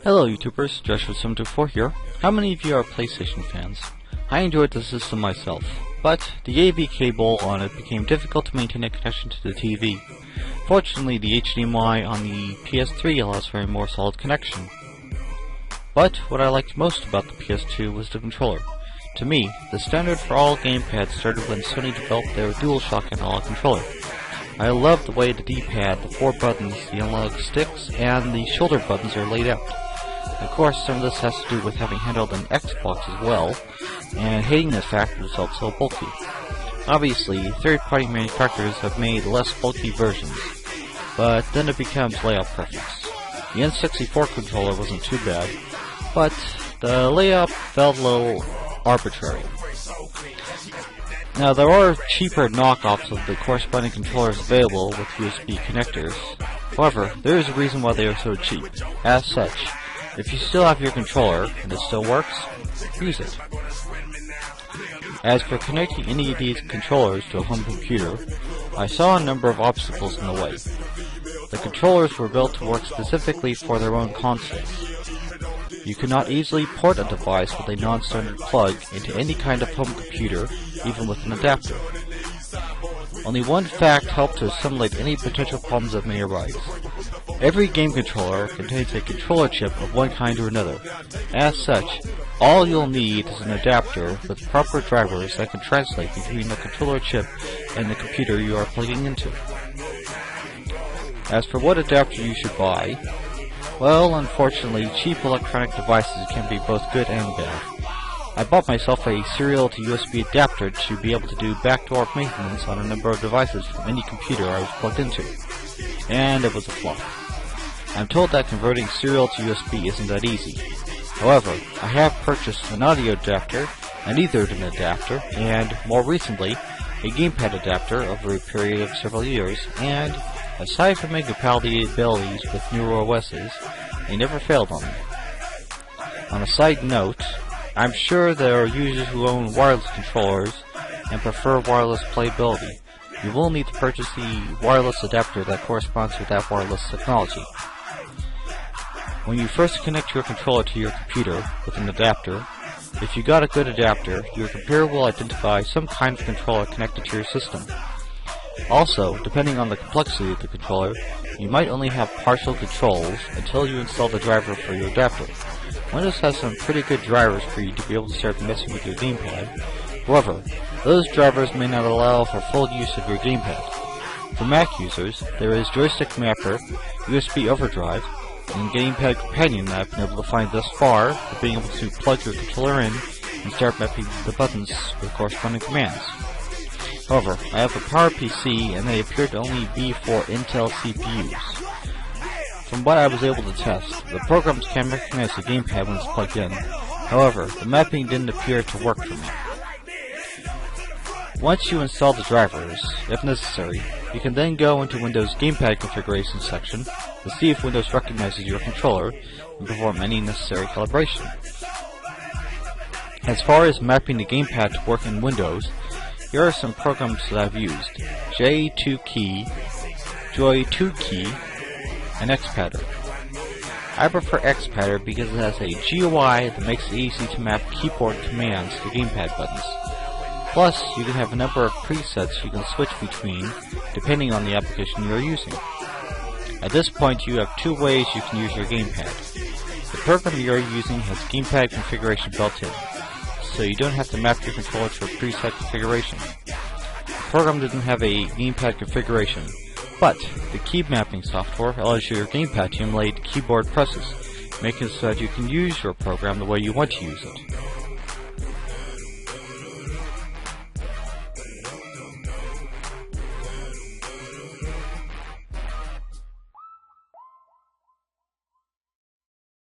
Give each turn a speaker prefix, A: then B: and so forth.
A: Hello YouTubers, Joshua724 here. How many of you are PlayStation fans? I enjoyed the system myself, but the AV cable on it became difficult to maintain a connection to the TV. Fortunately, the HDMI on the PS3 allows for a more solid connection. But what I liked most about the PS2 was the controller. To me, the standard for all gamepads started when Sony developed their DualShock analog controller. I love the way the D-pad, the 4 buttons, the analog sticks, and the shoulder buttons are laid out. Of course, some of this has to do with having handled an Xbox as well, and hating the fact that it's also bulky. Obviously, third-party manufacturers have made less bulky versions, but then it becomes layout preference. The N64 controller wasn't too bad, but the layout felt a little arbitrary. Now, there are cheaper knockoffs of the corresponding controllers available with USB connectors. However, there is a reason why they are so cheap. As such, if you still have your controller, and it still works, use it. As for connecting any of these controllers to a home computer, I saw a number of obstacles in the way. The controllers were built to work specifically for their own consoles. You could not easily port a device with a non-standard plug into any kind of home computer, even with an adapter. Only one fact helped to assimilate any potential problems that may arise. Every game controller contains a controller chip of one kind or another. As such, all you'll need is an adapter with proper drivers that can translate between the controller chip and the computer you are plugging into. As for what adapter you should buy, well, unfortunately, cheap electronic devices can be both good and bad. I bought myself a serial to USB adapter to be able to do backdoor maintenance on a number of devices from any computer I was plugged into, and it was a flop. I'm told that converting serial to USB isn't that easy. However, I have purchased an audio adapter, an Ethernet adapter, and, more recently, a gamepad adapter over a period of several years, and, aside from my compatibilities with newer OSs, they never failed on me. On a side note, I'm sure there are users who own wireless controllers and prefer wireless playability. You will need to purchase the wireless adapter that corresponds with that wireless technology. When you first connect your controller to your computer with an adapter, if you got a good adapter, your computer will identify some kind of controller connected to your system. Also, depending on the complexity of the controller, you might only have partial controls until you install the driver for your adapter. Windows has some pretty good drivers for you to be able to start messing with your gamepad. However, those drivers may not allow for full use of your gamepad. For Mac users, there is Joystick Mapper, USB Overdrive, and Gamepad Companion that I've been able to find thus far for being able to plug your controller in and start mapping the buttons with corresponding commands. However, I have a PowerPC and they appear to only be for Intel CPUs. From what I was able to test, the programs can recognize the gamepad when it's plugged in. However, the mapping didn't appear to work for me. Once you install the drivers, if necessary, you can then go into Windows Gamepad Configuration section to see if Windows recognizes your controller and perform any necessary calibration. As far as mapping the gamepad to work in Windows, here are some programs that I've used: J2Key, Joy2Key, and Xpadder. I prefer Xpadder because it has a GUI that makes it easy to map keyboard commands to gamepad buttons. Plus, you can have a number of presets you can switch between depending on the application you are using. At this point, you have two ways you can use your gamepad. The program you are using has gamepad configuration built in, so you don't have to map your controller to a preset configuration. The program doesn't have a gamepad configuration, but the Keymapping software allows your gamepad to emulate keyboard presses, making it so that you can use your program the way you want to use it.